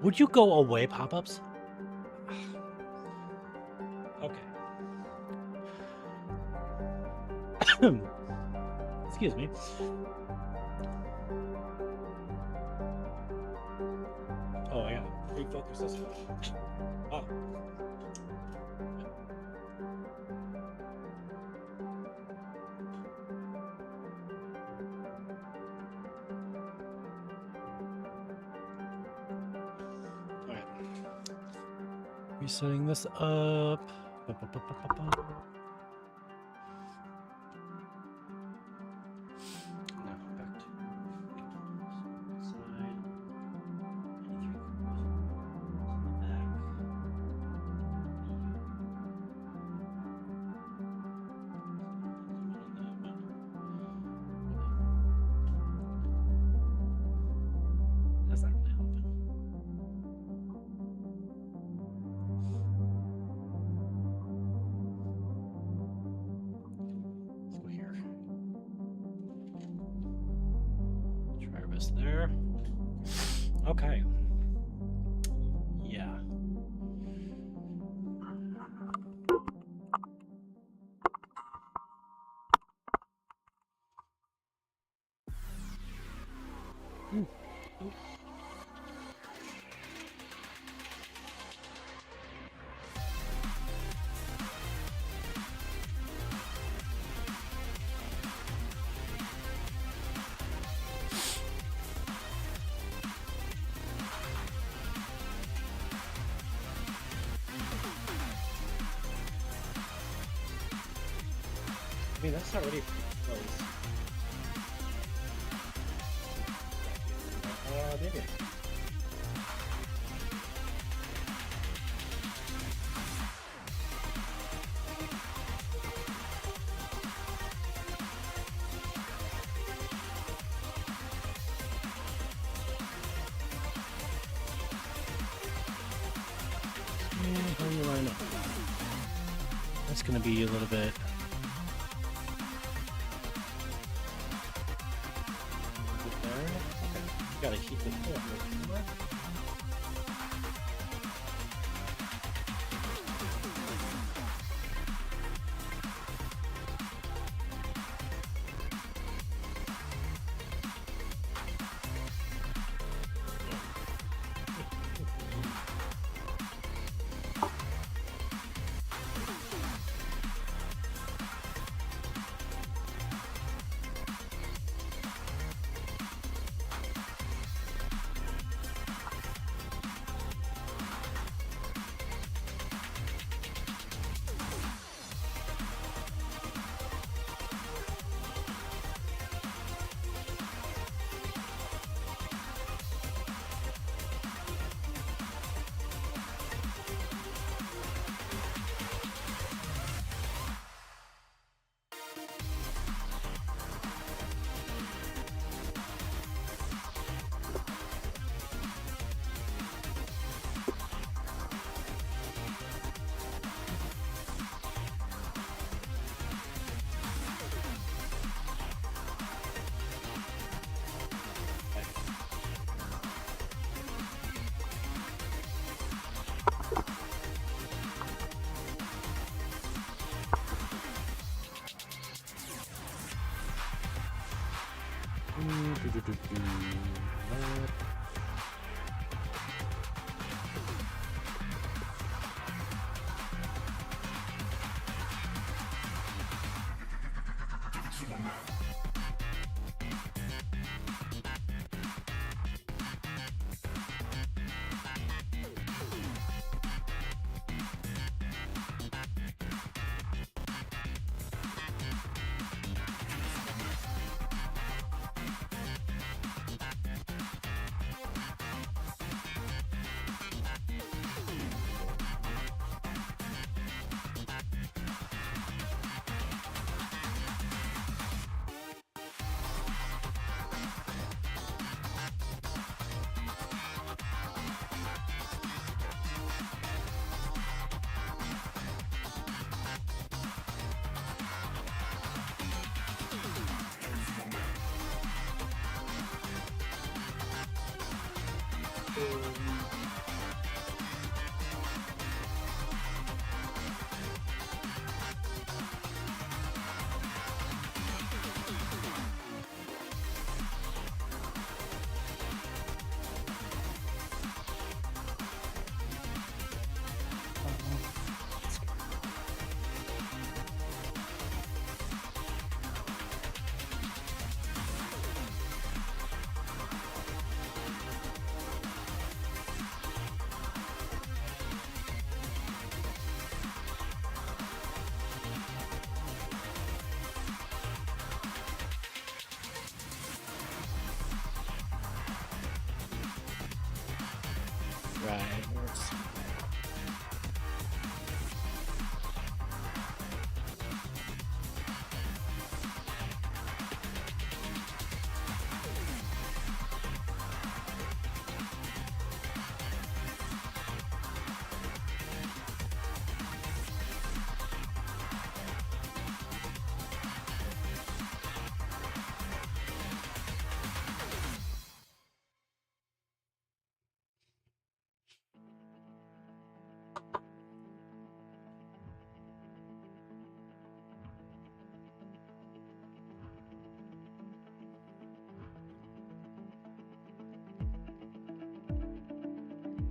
Would you go away, pop-ups? Okay. Excuse me. Oh, I gotta refocus this one. Oh. Resetting this up. There. Okay. Yeah. Ooh. Ooh. I mean, that's already close. Maybe. How do you line up? That's going to be a little bit. Gotta keep it full. Right.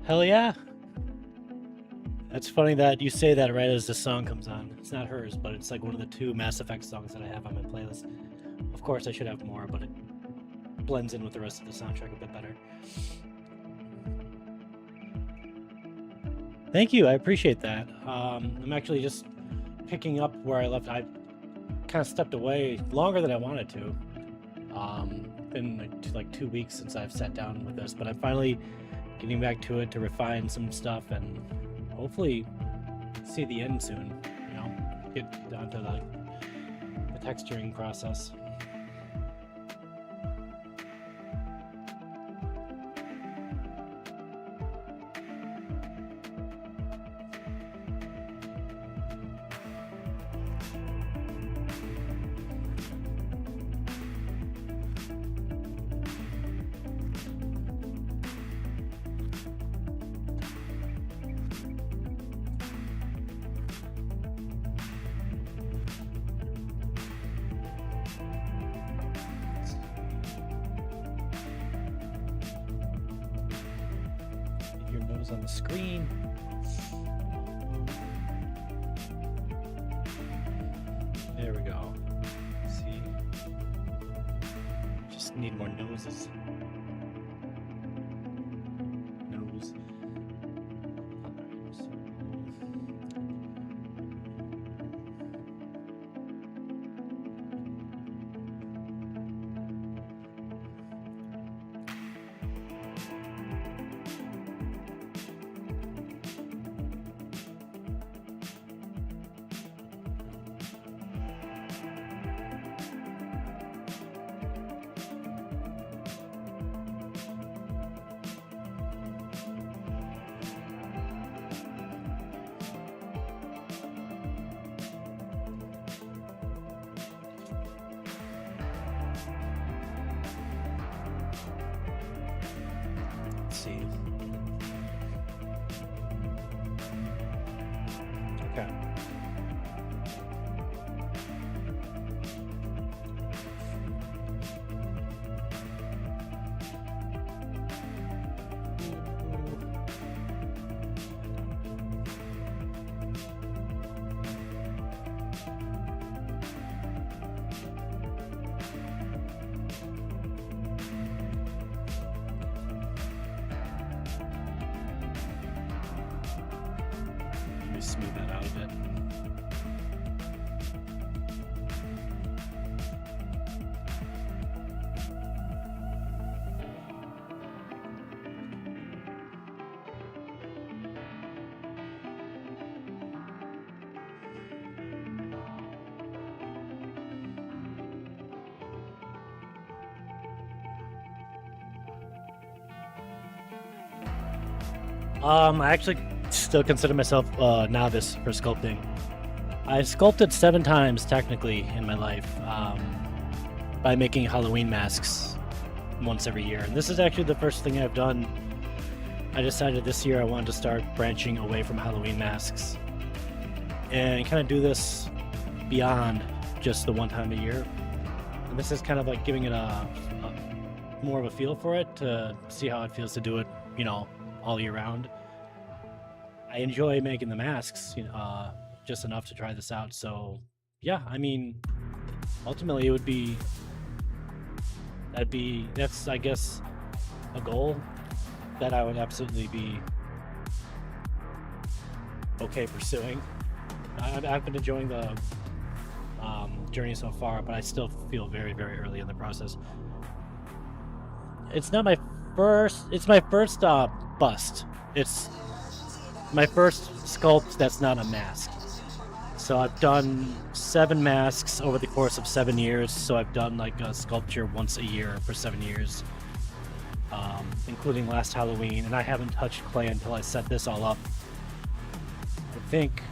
Hell yeah. That's funny that you say that right as the song comes on. It's not hers, but it's like one of the 2 Mass Effect songs that I have on my playlist. Of course, I should have more, but it blends in with the rest of the soundtrack a bit better. Thank you. I appreciate that. I'm actually just picking up where I left. I kind of stepped away longer than I wanted to. Been like 2 weeks since I've sat down with this, but I'm finally getting back to it to refine some stuff and hopefully see the end soon. You know, get down to the texturing process. On the screen. There we go. See, just need more noses. Nose. See. Okay. Smooth that out a bit. I actually still consider myself a novice for sculpting. I've sculpted 7 times technically in my life by making Halloween masks once every year. And this is actually the first thing I've done I decided this year I wanted to start branching away from Halloween masks and kind of do this beyond just the one time a year. And this is kind of like giving it a more of a feel for it to see how it feels to do it, you know, all year round. I enjoy making the masks, you know, just enough to try this out. So yeah, I mean, ultimately it would be, that's I guess a goal that I would absolutely be okay pursuing. I've been enjoying the journey so far, but I still feel very, very early in the process. It's not my first, it's my first bust. It's my first sculpt that's not a mask. So I've done 7 masks over the course of 7 years. So I've done like a sculpture once a year for 7 years, including last Halloween. And I haven't touched clay until I set this all up. I think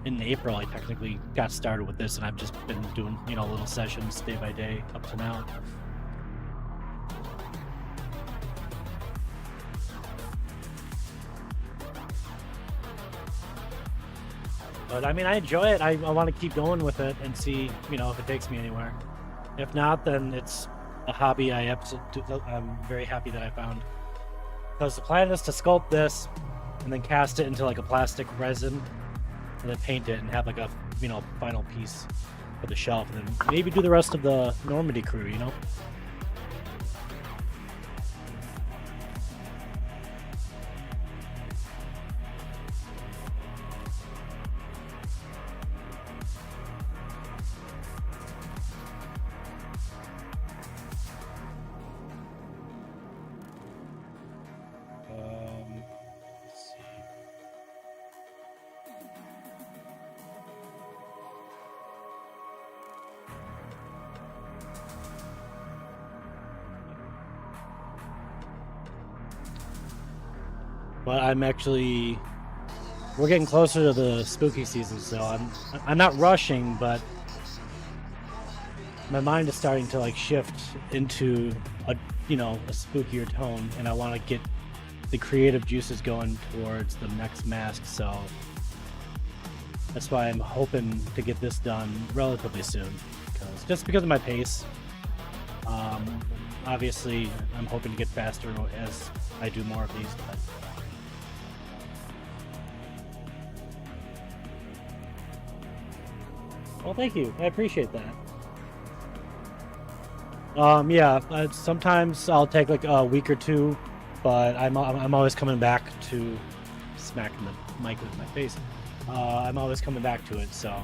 in April I technically got started with this, and I've just been doing, you know, little sessions day by day up to now. But I mean, I enjoy it. I want to keep going with it and see, you know, if it takes me anywhere. If not, then it's a hobby I'm very happy that I found. Because the plan is to sculpt this and then cast it into like a plastic resin and then paint it and have like a, you know, final piece for the shelf, and then maybe do the rest of the Normandy crew, you know? Let's see. But we're getting closer to the spooky season, so I'm not rushing, but my mind is starting to like shift into a spookier tone, and I want to get the creative juices going towards the next mask. So that's why I'm hoping to get this done relatively soon, because of my pace. Obviously, I'm hoping to get faster as I do more of these. But well, thank you. I appreciate that. Sometimes I'll take like a week or two, but I'm always coming back to smacking the mic with my face. I'm always coming back to it, so.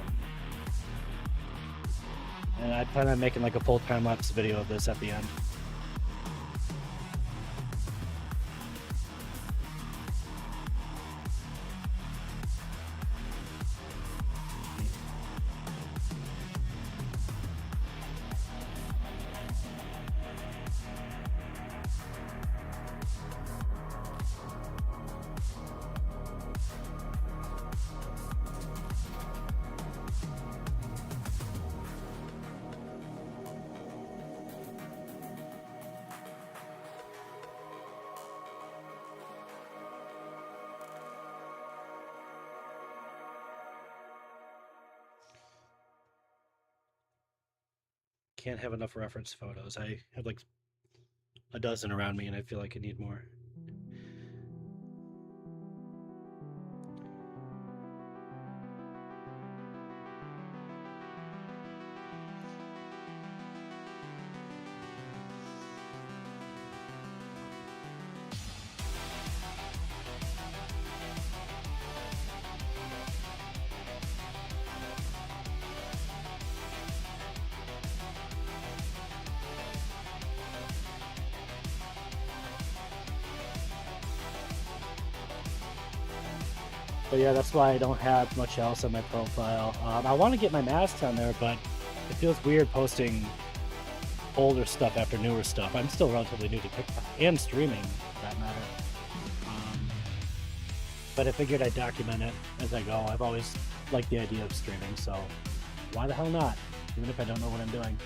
And I plan on making like a full time-lapse video of this at the end. Can't have enough reference photos. I have like a dozen around me, and I feel like I need more. But yeah, that's why I don't have much else on my profile. I want to get my masks on there, but it feels weird posting older stuff after newer stuff. I'm still relatively new to TikTok and streaming, for that matter. But I figured I'd document it as I go. I've always liked the idea of streaming, so why the hell not? Even if I don't know what I'm doing.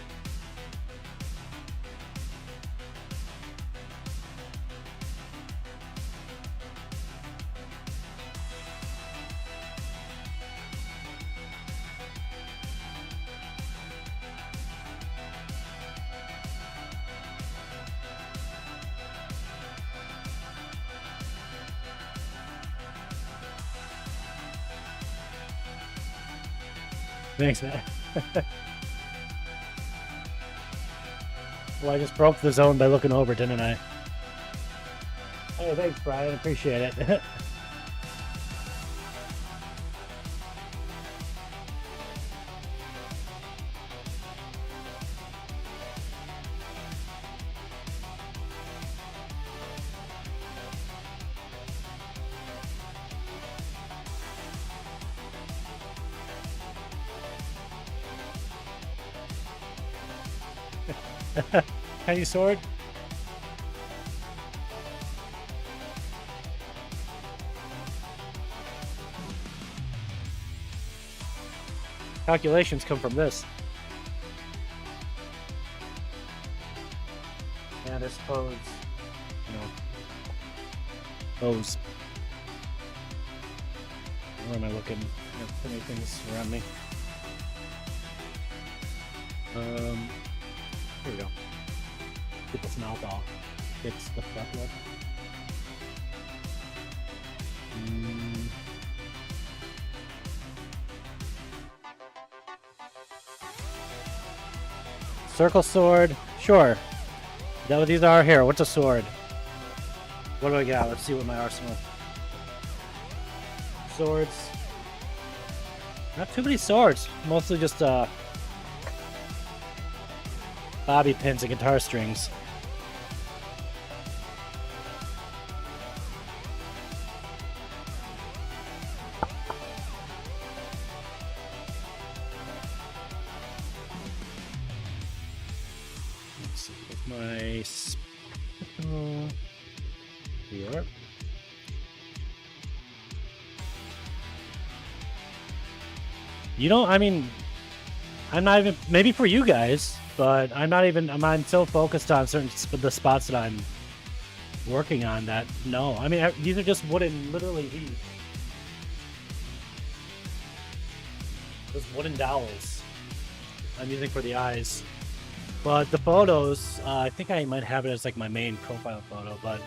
Thanks, man. Well, I just broke the zone by looking over, didn't I? Hey, thanks, Brian. Appreciate it. Tiny sword. Calculations come from this. And I suppose, you know, those. Where am I looking? There's so many things around me. Here we go. Get this mouth off. It's the front look. Circle sword. Sure. Is that what these are? Here, what's a sword? What do I got? Let's see what my arsenal. Swords. Not too many swords. Mostly just bobby pins and guitar strings. Let's see with my here. You know, I mean, I'm not even, maybe for you guys, but I'm so focused on the spots that I'm working on that, no. I mean, these are just literally these. Just wooden dowels I'm using for the eyes. But the photos, I think I might have it as like my main profile photo, but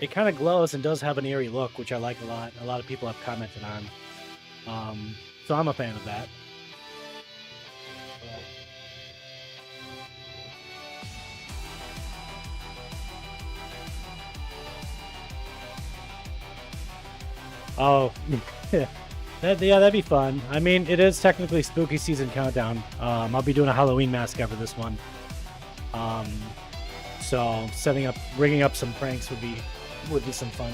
it kind of glows and does have an eerie look, which I like a lot. A lot of people have commented on. So I'm a fan of that. Oh, yeah, that'd be fun. I mean, it is technically spooky season countdown. I'll be doing a Halloween mask after this one. So rigging up some pranks would be some fun.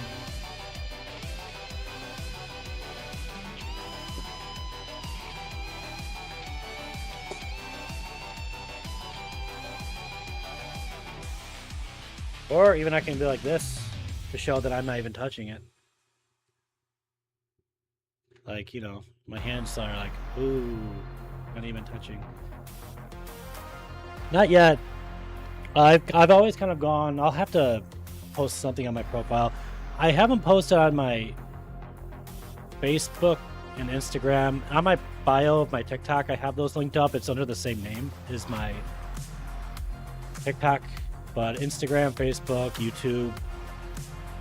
Or even I can be like this to show that I'm not even touching it. Like, you know, my hands are like, ooh, not even touching. Not yet. I've always kind of gone, I'll have to post something on my profile. I haven't posted on my Facebook and Instagram. On my bio of my TikTok, I have those linked up. It's under the same name as my TikTok. But Instagram, Facebook, YouTube,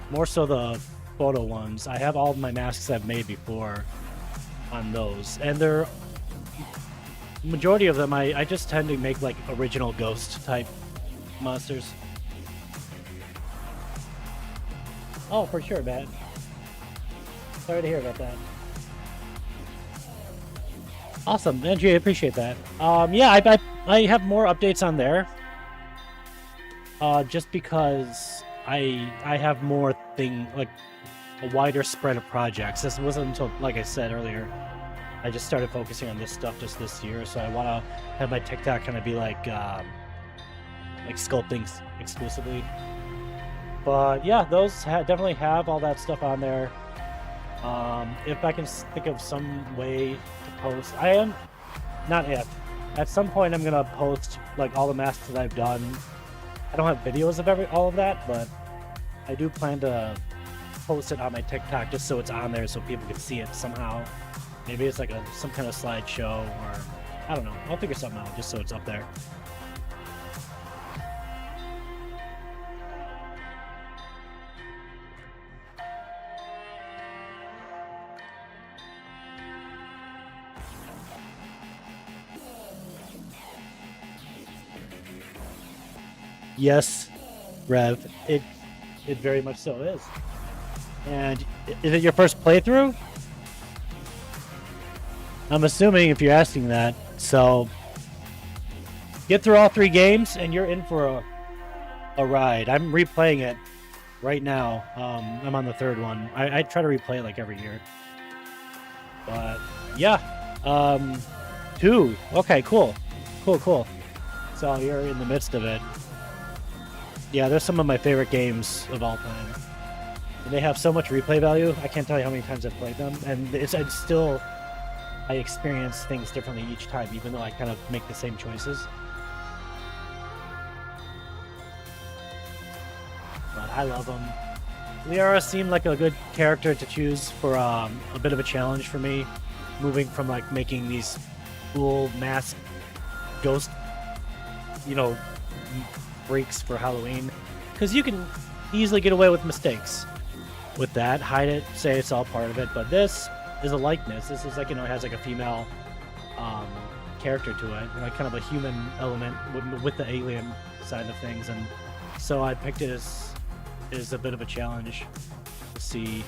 more so the photo ones. I have all of my masks I've made before on those. And they're, majority of them, I just tend to make like original ghost type monsters. Oh, for sure, man. Sorry to hear about that. Awesome, Angie, I appreciate that. Yeah, I have more updates on there. Just because I have more like a wider spread of projects. This wasn't until, like I said earlier, I just started focusing on this stuff just this year. So I want to have my TikTok kind of be like sculpting exclusively. But yeah, those definitely have all that stuff on there. If I can think of some way to post, at some point I'm gonna post like all the masks that I've done. I don't have videos of all of that, but I do plan to post it on my TikTok just so it's on there so people can see it somehow. Maybe it's like some kind of slideshow, or I don't know. I'll figure something out just so it's up there. Yes, Rev, it very much so is. And is it your first playthrough? I'm assuming if you're asking that. So get through all 3 games and you're in for a ride. I'm replaying it right now. I'm on the 3rd one. I try to replay it like every year. But yeah. 2. Okay, cool. Cool. So you're in the midst of it. Yeah, they're some of my favorite games of all time. And they have so much replay value. I can't tell you how many times I've played them. And it's still, I experience things differently each time, even though I kind of make the same choices. But I love them. Liara seemed like a good character to choose for a bit of a challenge for me. Moving from like making these cool mask ghost, freaks for Halloween. Because you can easily get away with mistakes with that, hide it, say it's all part of it. But this is a likeness. This is like, it has like a female character to it, like kind of a human element with the alien side of things. And so I picked it as a bit of a challenge to see,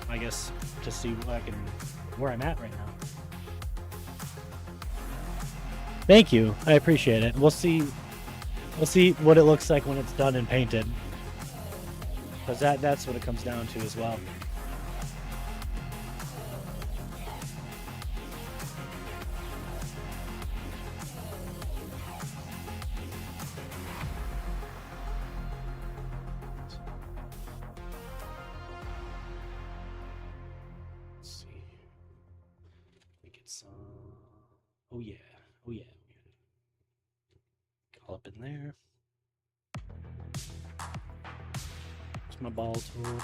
I guess, to see where I'm at right now. Thank you. I appreciate it. We'll see what it looks like when it's done and painted. Because that's what it comes down to as well. Let's see. I think it's oh yeah. All up in there. It's my ball tool.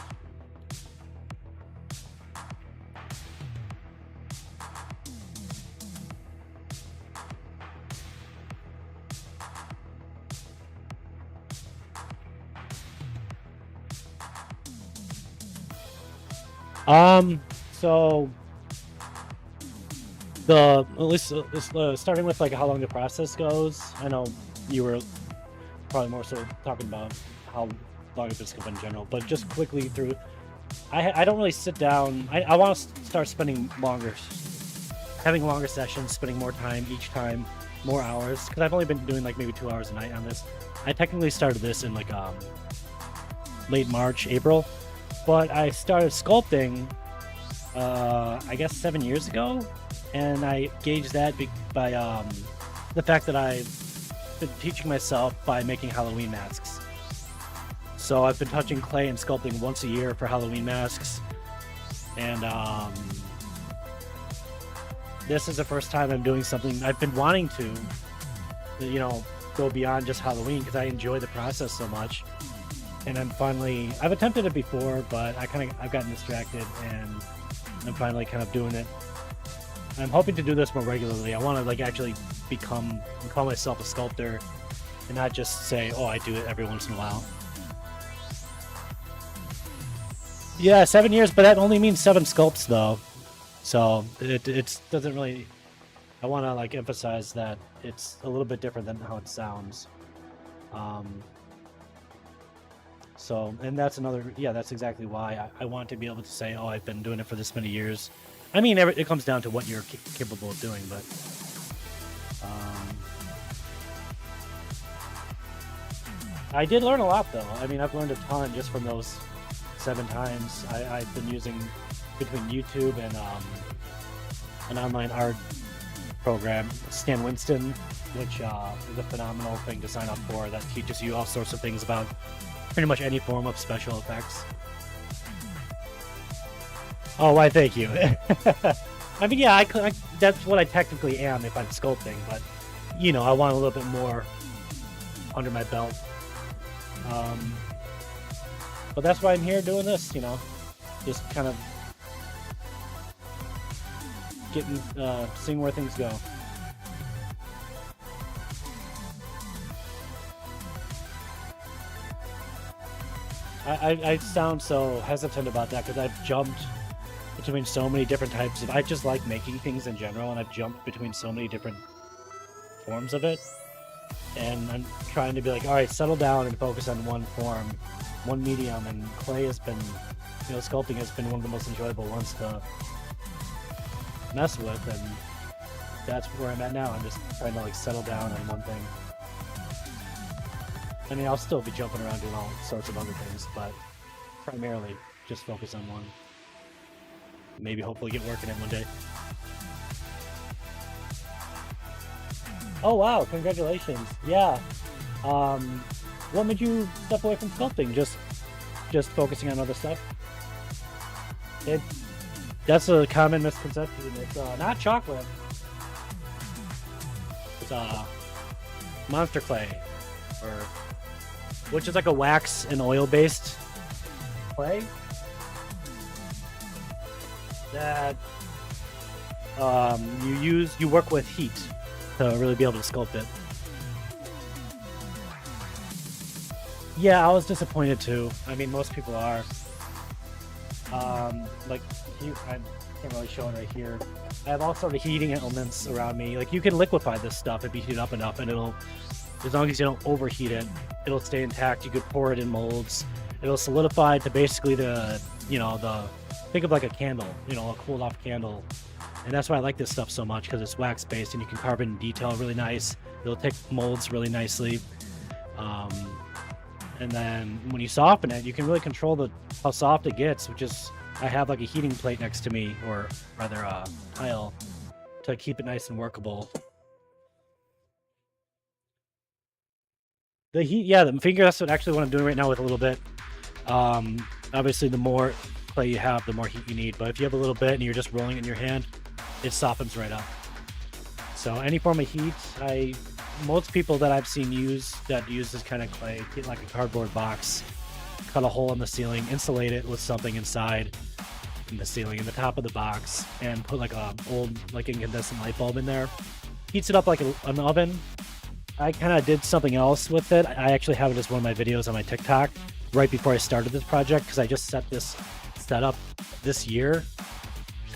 So at least starting with like how long the process goes. I know you were probably more so talking about how long it's going in general, but just quickly through, I don't really sit down. I want to start having longer sessions, spending more time each time, more hours, because I've only been doing like maybe 2 hours a night on this. I technically started this in like late March, April, but I started sculpting I guess 7 years ago, and I gauged that by the fact that I've been teaching myself by making Halloween masks. So I've been touching clay and sculpting once a year for Halloween masks, and this is the first time I'm doing something I've been wanting to, go beyond just Halloween, because I enjoy the process so much. And I've attempted it before, but I've gotten distracted, and I'm finally kind of doing it. I'm hoping to do this more regularly. I want to like actually call myself a sculptor, and not just say, oh, I do it every once in a while. Yeah, 7 years, but that only means 7 sculpts though. So it doesn't really, I want to like emphasize that it's a little bit different than how it sounds. So, and that's that's exactly why I want to be able to say, oh, I've been doing it for this many years. I mean, it comes down to what you're capable of doing, but I did learn a lot though. I mean, I've learned a ton just from those 7 times. I've been using between YouTube and an online art program, Stan Winston, which is a phenomenal thing to sign up for, that teaches you all sorts of things about pretty much any form of special effects. Oh, why, thank you. I mean, yeah, that's what I technically am if I'm sculpting, but, I want a little bit more under my belt. But that's why I'm here doing this, just kind of seeing where things go. I sound so hesitant about that because I've jumped between so many different types of... I just like making things in general, and I've jumped between so many different forms of it. and I'm trying to be like, all right, settle down and focus on one form, one medium. And clay has been, sculpting has been one of the most enjoyable ones to mess with, and that's where I'm at now. I'm just trying to like settle down on one thing. I mean, I'll still be jumping around doing all sorts of other things, but primarily just focus on one. Maybe hopefully get working it one day. Oh wow, congratulations. Yeah. What made you step away from sculpting? Just focusing on other stuff? That's a common misconception. It's not chocolate. It's monster clay, which is like a wax and oil based clay that you work with heat to really be able to sculpt it. Yeah, I was disappointed too. I mean, most people are. Like, I can't really show it right here. I have all sort of heating elements around me. Like, you can liquefy this stuff if you heat it up enough, and it'll, as long as you don't overheat it, it'll stay intact. You could pour it in molds. It'll solidify to basically think of like a candle, a cooled off candle. And that's why I like this stuff so much, because it's wax based and you can carve it in detail really nice. It'll take molds really nicely. And then when you soften it, you can really control how soft it gets, which is, I have like a heating plate next to me, or rather a tile, to keep it nice and workable. The heat, yeah, the finger, that's actually what I'm doing right now with a little bit. Obviously, the more clay you have, the more heat you need. But if you have a little bit and you're just rolling it in your hand, it softens right up. So any form of heat, most people that I've seen use this kind of clay, get like a cardboard box, cut a hole in the ceiling, insulate it with something inside in the ceiling, in the top of the box, and put like a old like incandescent light bulb in there. Heats it up like an oven. I kind of did something else with it. I actually have it as one of my videos on my TikTok right before I started this project, because I just set this setup this year.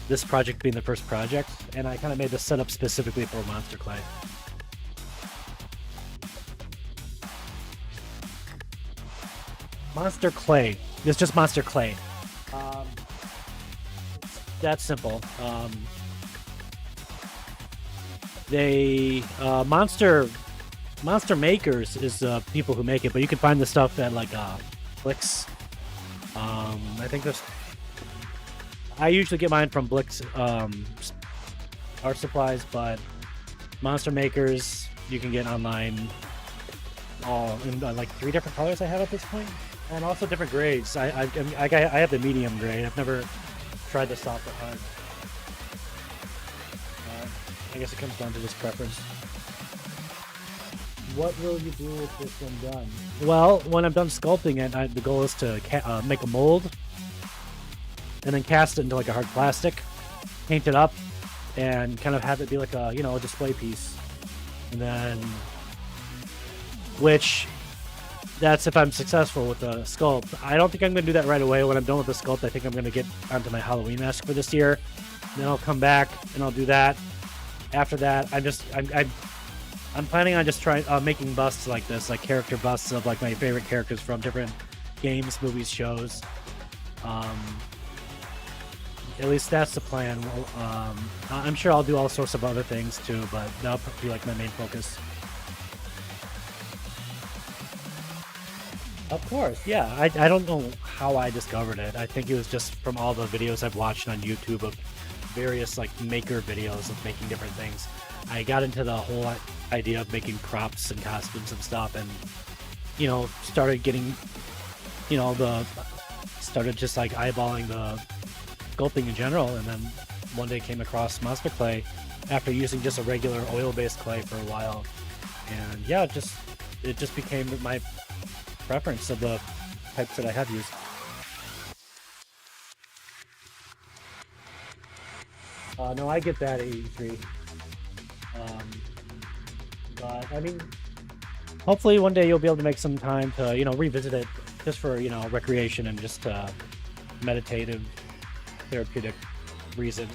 This project being the first project, and I kind of made this setup specifically for monster clay. Monster clay. It's just monster clay. That's simple. Monster Makers is people who make it, but you can find the stuff at like Blix. I think I usually get mine from Blix art supplies, but Monster Makers you can get online, all in like 3 different colors I have at this point, and also different grades. I have the medium grade. I've never tried the soft or hard. I guess it comes down to this preference. What will you do with this when done? Well, when I'm done sculpting it, the goal is to make a mold, and then cast it into like a hard plastic, paint it up, and kind of have it be like a a display piece. And then, that's if I'm successful with the sculpt. I don't think I'm going to do that right away. When I'm done with the sculpt, I think I'm going to get onto my Halloween mask for this year. Then I'll come back and I'll do that. After that, I'm planning on just trying making busts like this, like character busts of like my favorite characters from different games, movies, shows. At least that's the plan. I'm sure I'll do all sorts of other things too, but that'll be like my main focus. Of course, yeah. I don't know how I discovered it. I think it was just from all the videos I've watched on YouTube of various like maker videos of making different things. I got into the whole idea of making props and costumes and stuff, and started getting started just like eyeballing the sculpting in general, and then one day came across monster clay after using just a regular oil-based clay for a while, and yeah, it just became my preference of the types that I have used. No, I get that at E3. But I mean, hopefully one day you'll be able to make some time to revisit it, just for recreation and just meditative, therapeutic reason.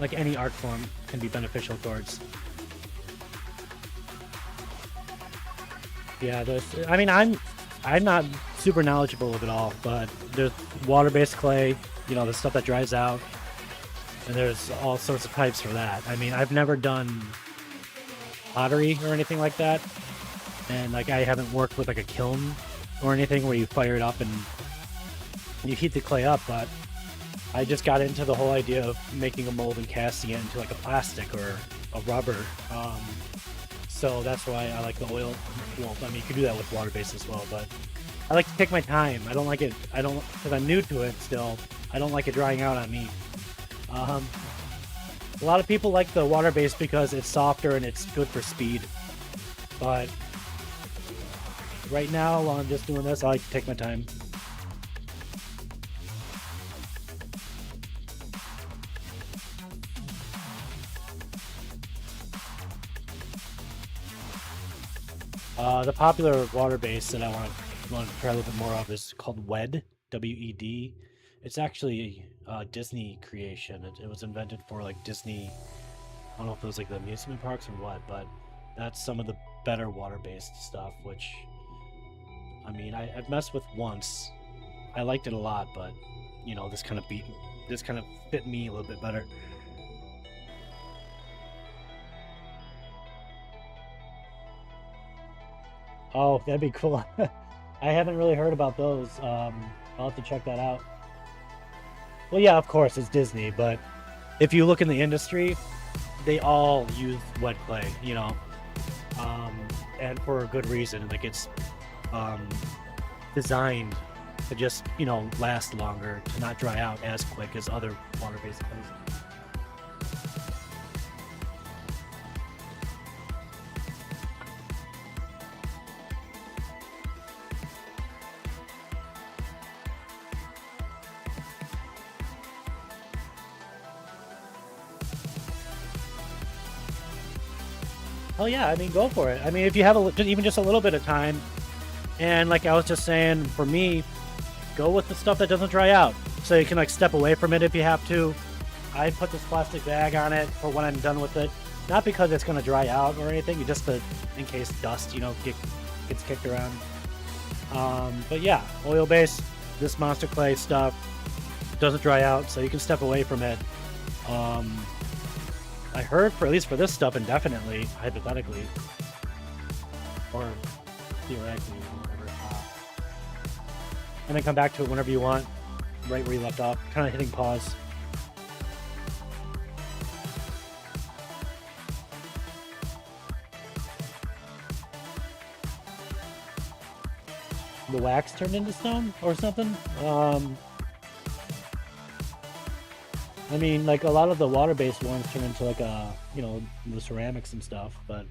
Like any art form can be beneficial towards. Yeah, I mean, I'm not super knowledgeable of it all, but there's water-based clay, you know, the stuff that dries out, and there's all sorts of types for that. I mean, I've never done pottery or anything like that, and like I haven't worked with like a kiln or anything where you fire it up and you heat the clay up, but I just got into the whole idea of making a mold and casting it into like a plastic or a rubber. So that's why I like the oil. Well, I mean, you can do that with water-based as well, but I like to take my time. I don't like it. Because I'm new to it still. I don't like it drying out on me. A lot of people like the water-based because it's softer and it's good for speed. But right now, while I'm just doing this, I like to take my time. The popular water base that I want to try a little bit more of is called WED, W-E-D. It's actually a Disney creation. It was invented for like Disney. I don't know if it was like the amusement parks or what, but that's some of the better water-based stuff. Which, I mean, I've messed with once. I liked it a lot, but you know, this kind of fit me a little bit better. Oh, that'd be cool. I haven't really heard about those. I'll have to check that out. Well, yeah, of course, it's Disney, but if you look in the industry, they all use wet clay, you know, and for a good reason. Like it's designed to just, you know, last longer, to not dry out as quick as other water-based clays. Oh yeah, I mean, go for it. I mean, if you have even just a little bit of time, and like I was just saying, for me, go with the stuff that doesn't dry out, so you can like step away from it if you have to. I put this plastic bag on it for when I'm done with it, not because it's gonna dry out or anything, just in case dust, you know, gets kicked around. But yeah, oil base, this monster clay stuff doesn't dry out, so you can step away from it. I heard at least for this stuff indefinitely, hypothetically, or theoretically, whatever. And then come back to it whenever you want, right where you left off, kind of hitting pause. The wax turned into stone or something? I mean, like a lot of the water-based ones turn into like you know, the ceramics and stuff, but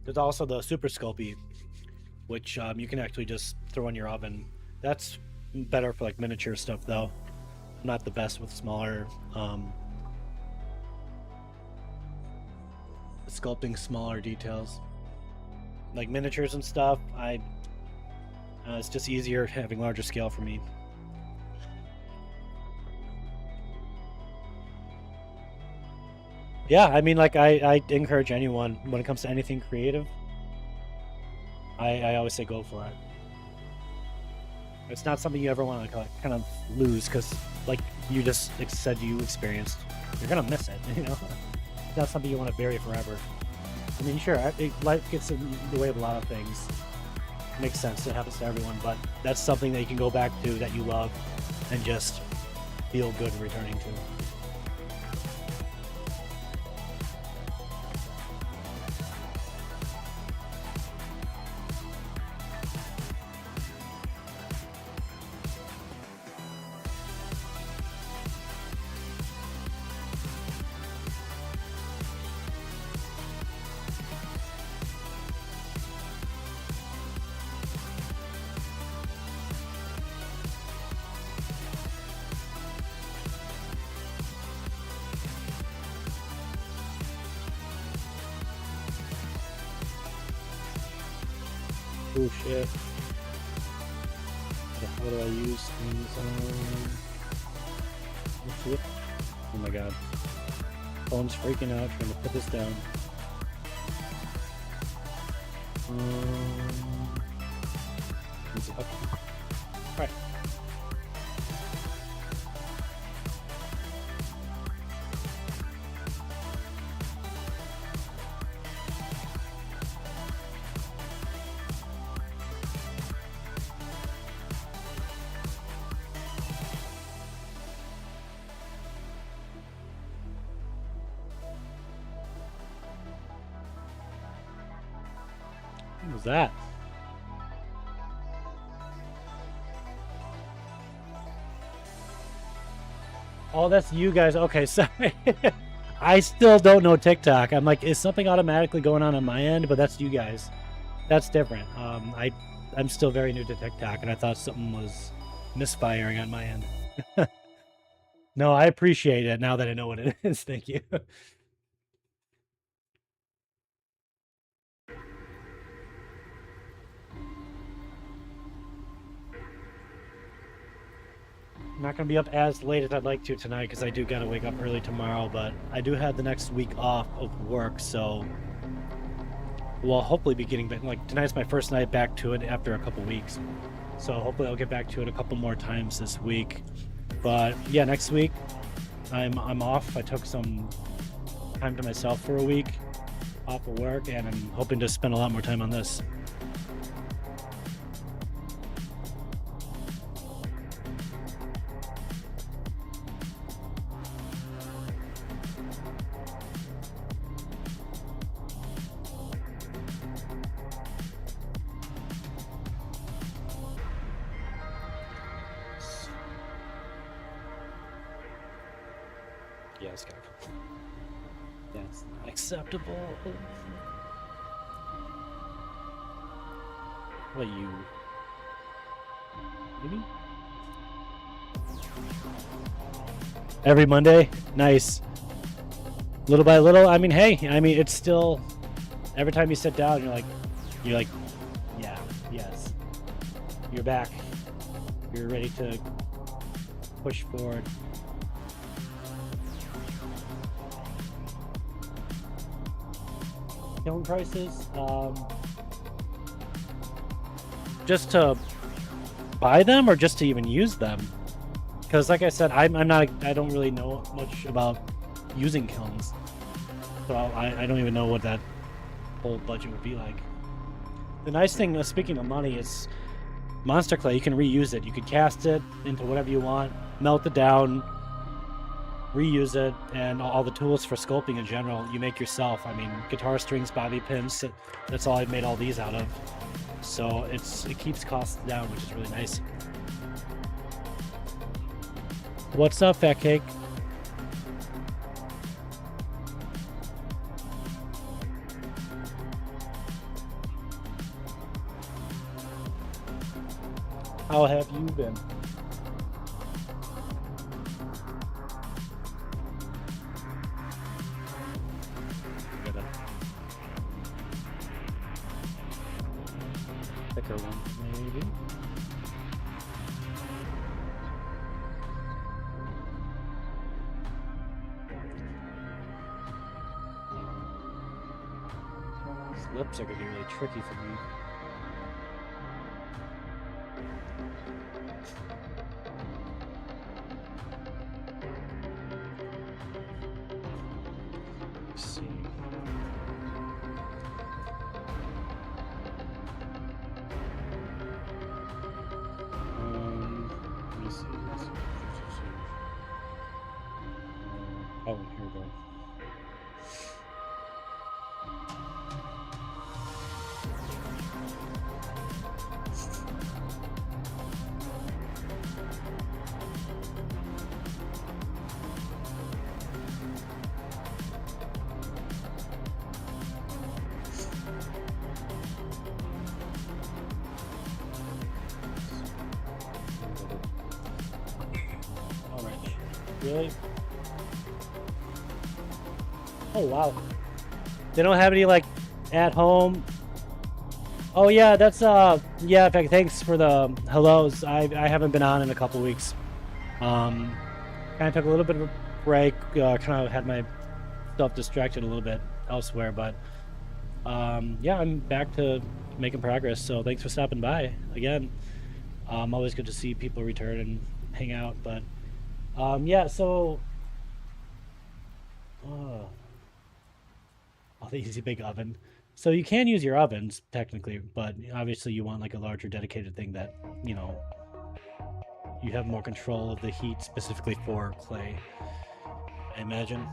there's also the Super Sculpey, which you can actually just throw in your oven. That's better for like miniature stuff, though. Not the best with smaller, sculpting smaller details, like miniatures and stuff. It's just easier having larger scale for me. Yeah, I mean, like I encourage anyone when it comes to anything creative. I always say go for it. It's not something you ever want to kind of lose, because like you just said you experienced, you're gonna miss it. You know, it's not something you want to bury forever. I mean, sure, life gets in the way of a lot of things. Makes sense, it happens to everyone, but that's something that you can go back to, that you love, and just feel good returning to. Oh shit. How do I use things on... Oh my god. phone's freaking out trying to put this down. Okay. All right. What was that? Oh, that's you guys. Okay, sorry. I still don't know TikTok. I'm like, is something automatically going on my end? But that's you guys. That's different. I'm still very new to TikTok, and I thought something was misfiring on my end. No, I appreciate it now that I know what it is. Thank you. I'm not going to be up as late as I'd like to tonight because I do got to wake up early tomorrow, but I do have the next week off of work, so we'll hopefully be getting back. Like, tonight's my first night back to it after a couple weeks, so hopefully I'll get back to it a couple more times this week. But yeah, next week I'm off. I took some time to myself for a week off of work, and I'm hoping to spend a lot more time on this. Yes, that's not acceptable. What, you? Maybe? Every Monday? Nice. Little by little. I mean, hey, it's still, every time you sit down, you're like, yeah, yes. You're back. You're ready to push forward. Kiln prices, just to buy them or just to even use them? Because like I said, I don't really know much about using kilns, so I don't even know what that whole budget would be like. The nice thing, speaking of money, is monster clay. You can reuse it. You can cast it into whatever you want, melt it down, reuse it, and all the tools for sculpting in general you make yourself. I mean, guitar strings, bobby pins, that's all I've made all these out of. So it keeps costs down, which is really nice. What's up, Fat Cake? How have you been? Thicker one, maybe. These lips are gonna be really tricky for me. Let's see. Let me see. Oh, here we go. Really? Oh wow. They don't have any like at home. Oh yeah, that's yeah, in fact, thanks for the hellos. I haven't been on in a couple weeks. Kind of took a little bit of a break, kind of had my myself distracted a little bit elsewhere, but yeah, I'm back to making progress. So thanks for stopping by again. Always good to see people return and hang out. But yeah, so oh, the easy big oven. So you can use your ovens technically, but obviously you want like a larger dedicated thing that, you know, you have more control of the heat specifically for clay, I imagine.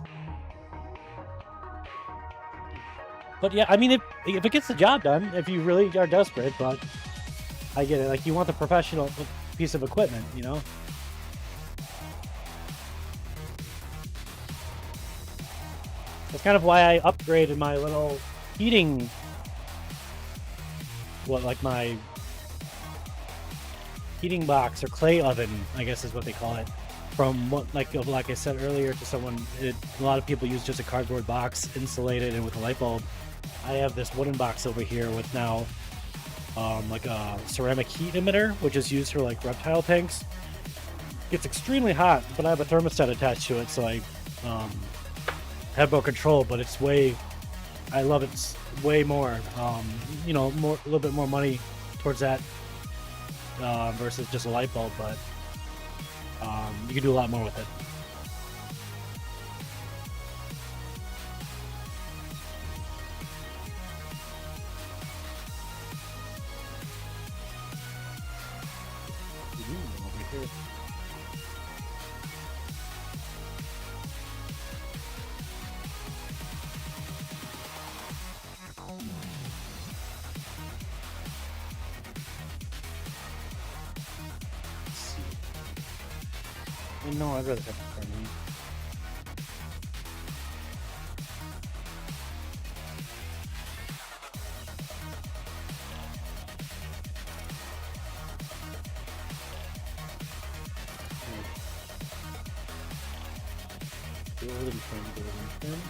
But yeah, I mean, if it gets the job done, if you really are desperate, but I get it. Like, you want the professional piece of equipment, you know? That's kind of why I upgraded my little heating, like my heating box or clay oven, I guess is what they call it. From what, like I said earlier to someone, a lot of people use just a cardboard box, insulated and with a light bulb. I have this wooden box over here with now like a ceramic heat emitter, which is used for like reptile tanks. It's extremely hot, but I have a thermostat attached to it, so I have more control. But it's I love it way more. You know, a little bit more money towards that versus just a light bulb, but you can do a lot more with it. Over here. Let's see. No, I'd rather have the carbon. Build and trim, build and trim.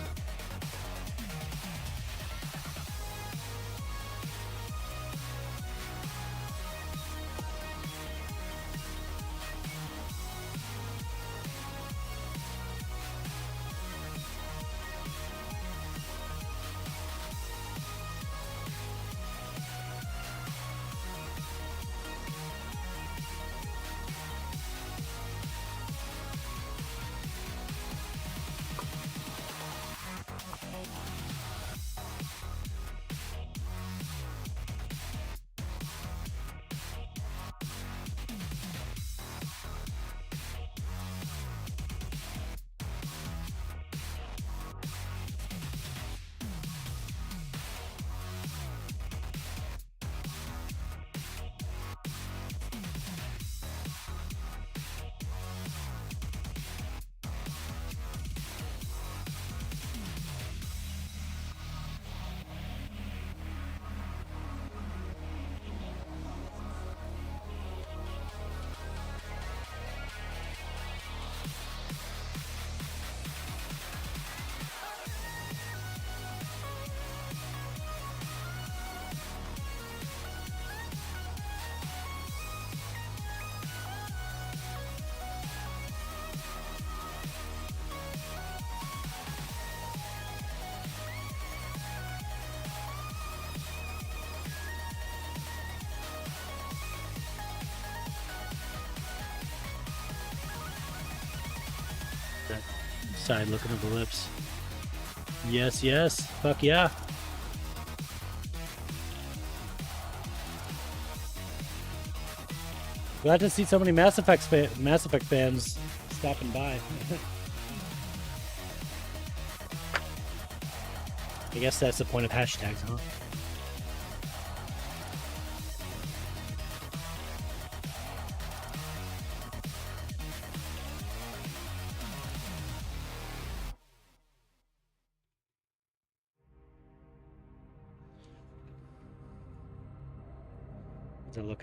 That side looking of the lips. Yes, yes. Fuck yeah. Glad to see so many Mass Effect fans stopping by. I guess that's the point of hashtags, huh?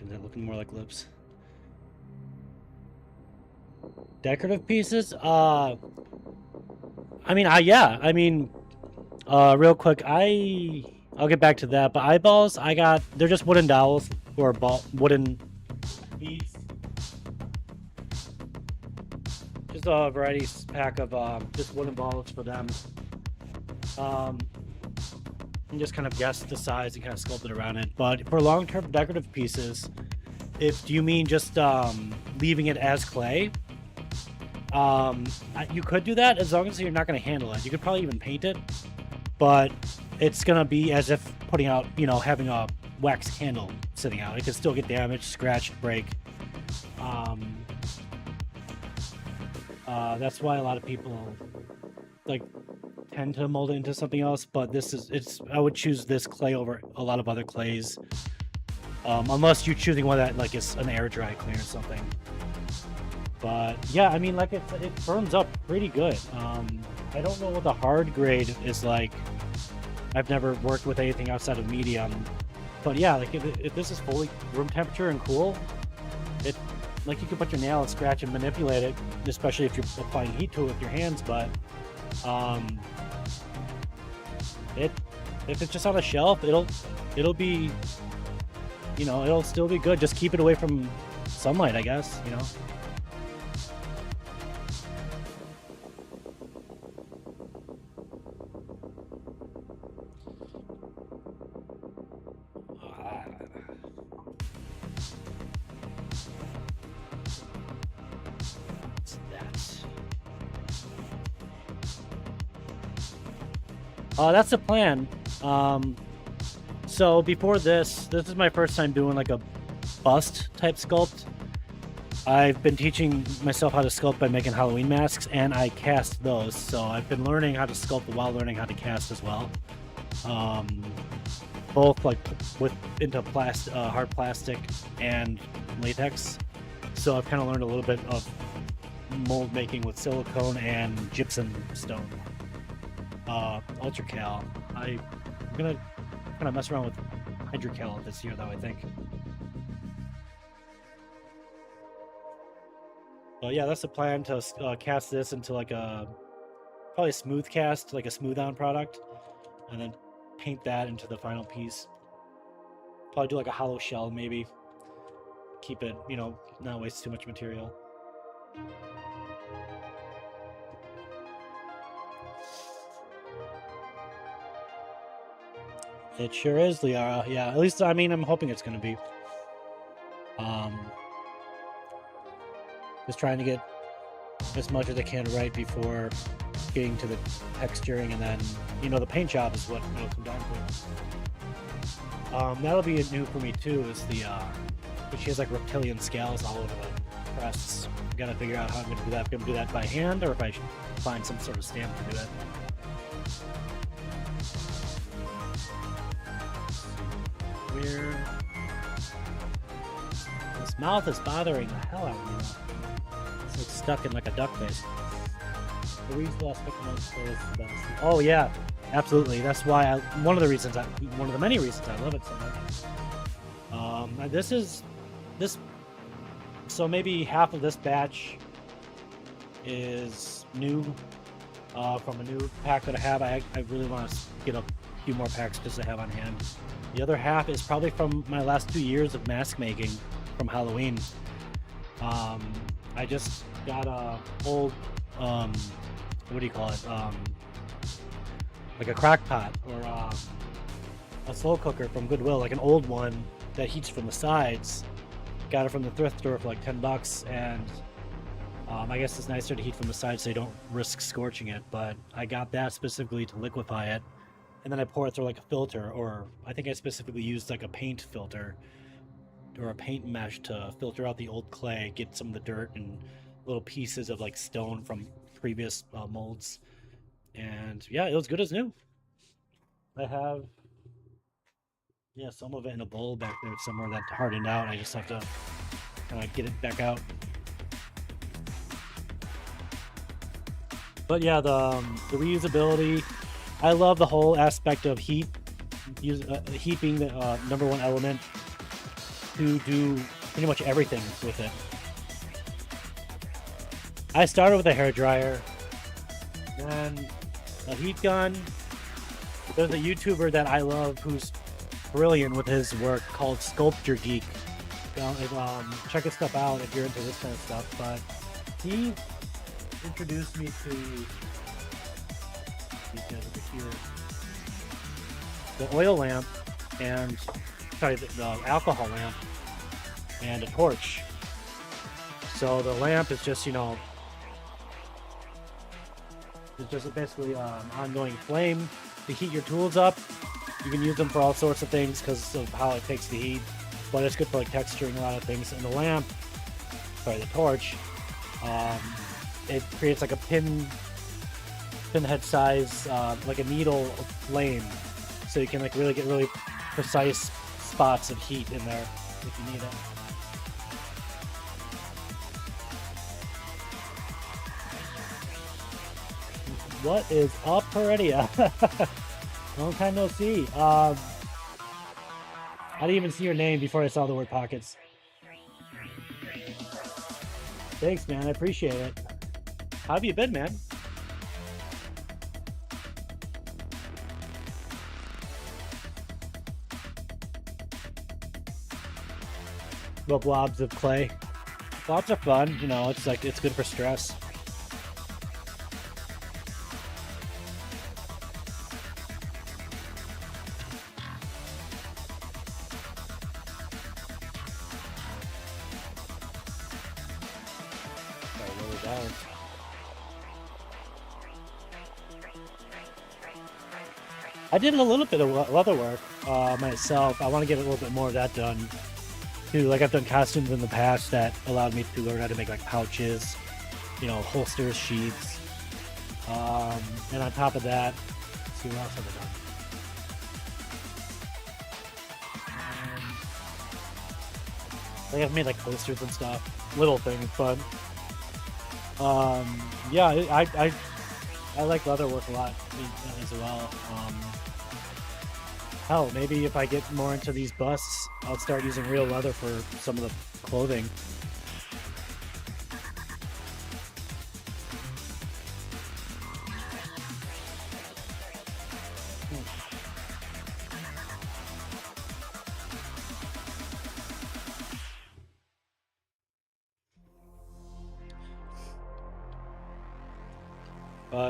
They're looking more like lips. Decorative pieces? I mean, yeah. I mean, real quick, I'll get back to that. But eyeballs, they're just wooden dowels or wooden beads. Just a variety pack of just wooden balls for them. Um, and just kind of guess the size and kind of sculpt it around it. But for long-term decorative pieces, if you mean just leaving it as clay, you could do that as long as you're not going to handle it. You could probably even paint it, but it's going to be as if putting out, having a wax candle sitting out. It could still get damaged, scratched, break. That's why a lot of people tend to mold it into something else, but I would choose this clay over a lot of other clays, unless you're choosing one that is an air dry clay or something. But yeah, I mean, it burns up pretty good. I don't know what the hard grade is like. I've never worked with anything outside of medium, but yeah, if this is fully room temperature and cool, you can put your nail and scratch and manipulate it, especially if you're applying heat to it with your hands. But if it's just on a shelf, it'll be, it'll still be good. Just keep it away from sunlight, I guess. That's the plan. So before this is my first time doing a bust type sculpt. I've been teaching myself how to sculpt by making Halloween masks, and I cast those. So I've been learning how to sculpt while learning how to cast as well. Both into hard plastic and latex. So I've kind of learned a little bit of mold making with silicone and gypsum stone. Ultracal. I'm gonna kind of mess around with hydrocal this year, though, I think. But yeah, that's the plan, to cast this into probably a smooth cast, a smooth on product, and then paint that into the final piece. Probably do a hollow shell, maybe. Keep it, not waste too much material. It sure is, Liara. Yeah, at least, I'm hoping it's going to be. Just trying to get as much as I can right before getting to the texturing, and then, the paint job is what it'll come down to. That'll be new for me, too, is she has, reptilian scales all over the crests. I've got to figure out how I'm going to do that. If I'm going to do that by hand, or if I should find some sort of stamp to do it. Weird. This mouth is bothering the hell out of me. It's stuck in a duck face. The reason I stuck in those is the best. Oh yeah, absolutely. That's why one of the many reasons I love it so much. So maybe half of this batch is new, from a new pack that I have. I really want to get a few more packs just to have on hand. The other half is probably from my last 2 years of mask making from Halloween. I just got a old, what do you call it? A crock pot, or a slow cooker from Goodwill, an old one that heats from the sides. Got it from the thrift store for $10, and I guess it's nicer to heat from the sides so you don't risk scorching it. But I got that specifically to liquefy it. And then I pour it through a filter, or I think I specifically used a paint filter or a paint mesh to filter out the old clay, get some of the dirt and little pieces of stone from previous molds. And yeah, it was good as new. I have some of it in a bowl back there somewhere that hardened out. I just have to kind of get it back out. But yeah, the reusability. I love the whole aspect of heat. Heat being the number one element to do pretty much everything with it. I started with a hairdryer, then a heat gun. There's a YouTuber that I love who's brilliant with his work called Sculpture Geek. Check his stuff out if you're into this kind of stuff. But he introduced me to these guys over here. the oil lamp and the alcohol lamp and a torch. So the lamp is just, it's just basically an ongoing flame to heat your tools up. You can use them for all sorts of things because of how it takes the heat, but it's good for like texturing a lot of things. And the lamp, the torch, it creates like a pinhead size, like a needle of flame, so you can like really get really precise spots of heat in there if you need it. What is up, Heredia? Long time no see. I didn't even see your name before I saw the word pockets. Thanks, man. I appreciate it. How have you been, man? Little blobs of clay. Blobs are fun, it's like, it's good for stress. I did a little bit of leather work myself. I want to get a little bit more of that done too. Like I've done costumes in the past that allowed me to learn how to make like pouches, holsters, sheaths. And on top of that, let's see what else have I done. Like I've made like posters and stuff, little things, but yeah, I like leather work a lot as well. Hell, maybe if I get more into these busts, I'll start using real leather for some of the clothing.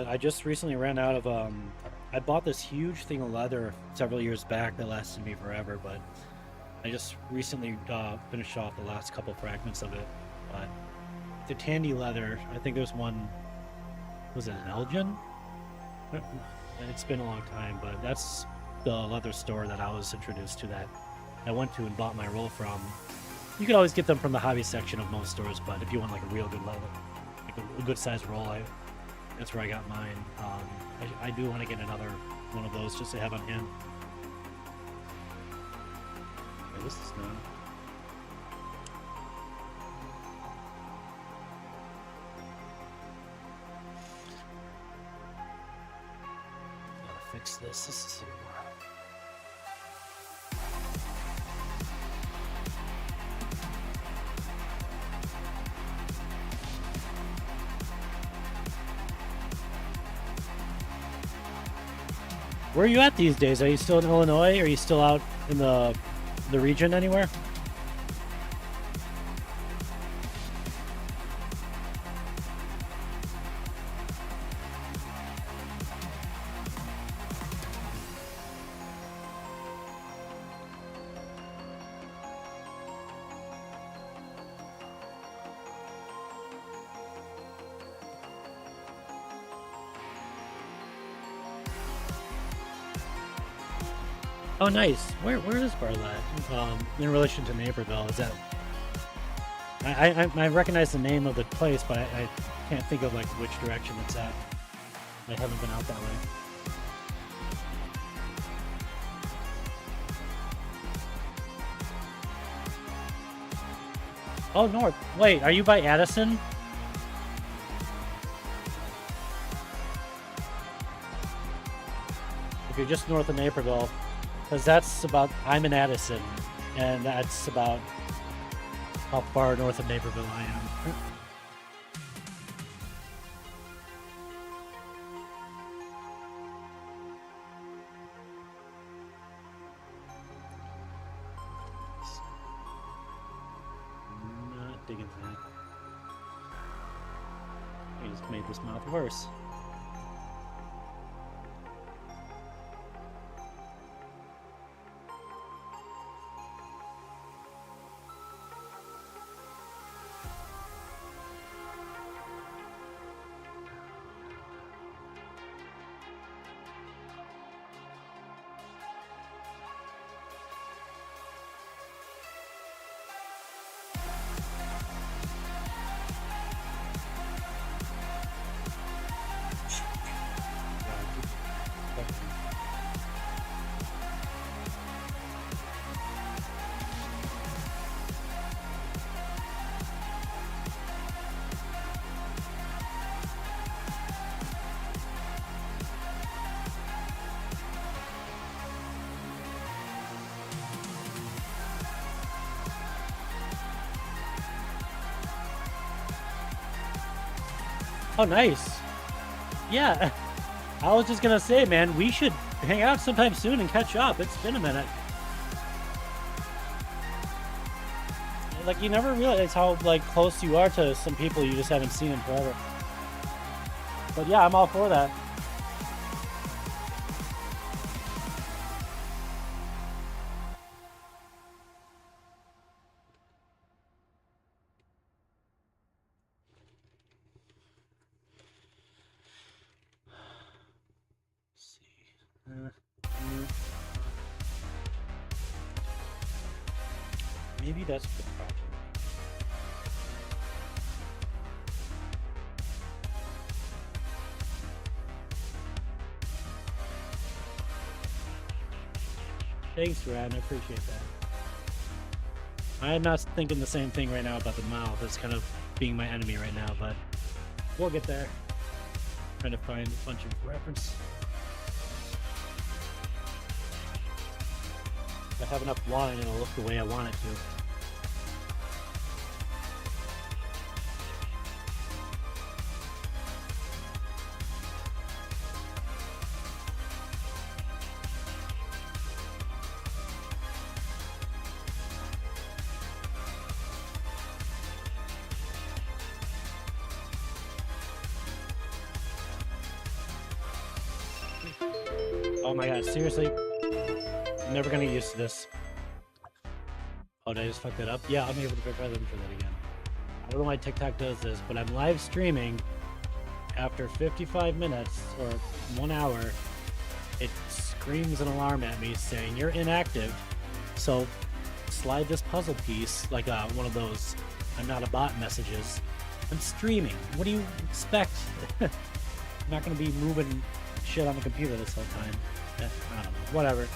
I just recently ran out of I bought this huge thing of leather several years back that lasted me forever, but I just recently finished off the last couple fragments of it. But the Tandy leather, I think there's one, was it an Elgin? It's been a long time, but that's the leather store that I was introduced to, that I went to and bought my roll from. You can always get them from the hobby section of most stores, but if you want like a real good leather, like a good sized roll, that's where I got mine. I do want to get another one of those just to have on hand. Okay, this is new. Gotta fix this. This is Where are you at these days? Are you still in Illinois? Are you still out in the region anywhere? Oh, nice. Where is Barlett? In relation to Naperville, is that? I recognize the name of the place, but I can't think of like which direction it's at. I haven't been out that way. Oh, north. Wait, are you by Addison? If you're just north of Naperville. Because that's about, I'm in Addison, and that's about how far north of Naperville I am. Not digging that. I just made this mouth worse. Oh, nice. Yeah, I was just gonna say, man, we should hang out sometime soon and catch up. It's been a minute. Like, you never realize how, like, close you are to some people you just haven't seen in forever. But yeah, I'm all for that. Let's see. Maybe that's the problem. Thanks, Rad. I appreciate that. I'm not thinking the same thing right now about the mouth. It's kind of being my enemy right now, but we'll get there. Trying to find a bunch of reference. If I have enough wine, it'll look the way I want it to. Oh my god, seriously? I'm never gonna get used to this. Oh, did I just fuck that up? Yeah, I'm able to verify them for that again. I don't know why TikTok does this, but I'm live streaming. After 55 minutes, or 1 hour, it screams an alarm at me saying, you're inactive, so slide this puzzle piece, like one of those I'm not a bot messages. I'm streaming. What do you expect? I'm not gonna be moving shit on the computer this whole time. I don't know. Whatever.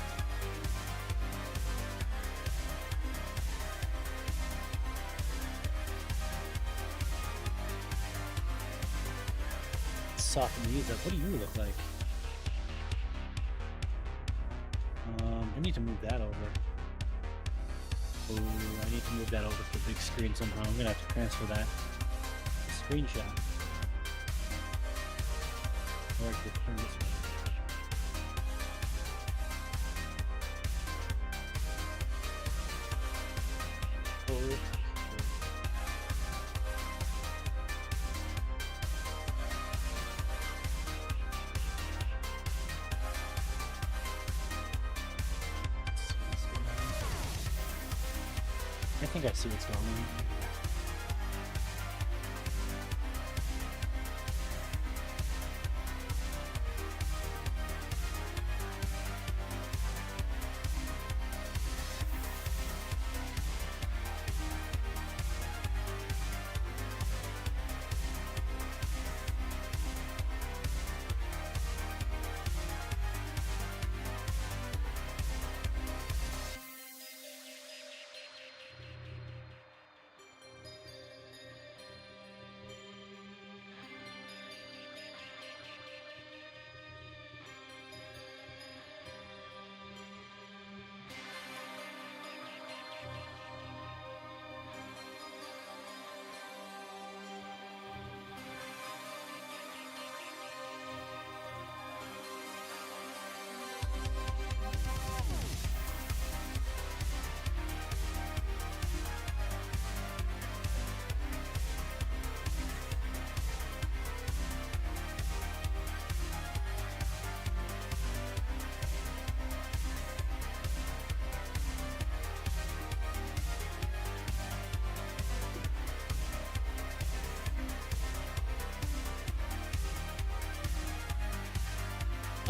Soften these up. What do you look like? I need to move that over. Oh, I need to move that over to the big screen somehow. I'm gonna have to transfer that. Screenshot. Or I could turn this way. I think I see what's going on.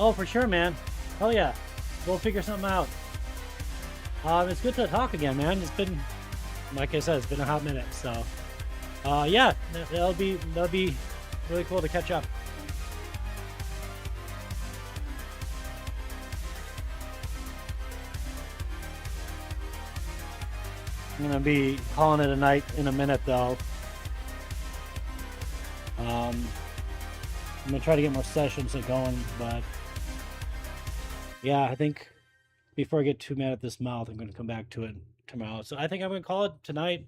Oh, for sure, man. Hell yeah. We'll figure something out. It's good to talk again, man. It's been, like I said, it's been a hot minute. So, yeah, that'll be really cool to catch up. I'm gonna be calling it a night in a minute, though. I'm gonna try to get more sessions going, but yeah, I think before I get too mad at this mouth, I'm gonna come back to it tomorrow. So I think I'm gonna call it tonight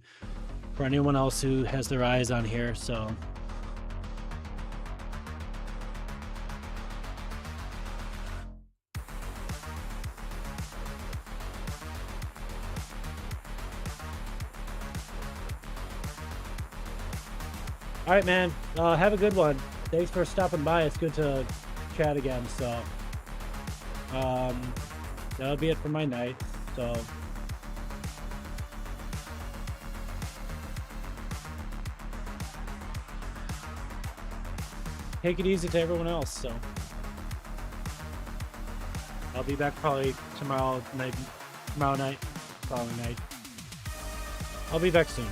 for anyone else who has their eyes on here. So All right, man. Have a good one. Thanks for stopping by. It's good to chat again. So, that'll be it for my night. So, take it easy to everyone else. So, I'll be back probably tomorrow night, following night. I'll be back soon.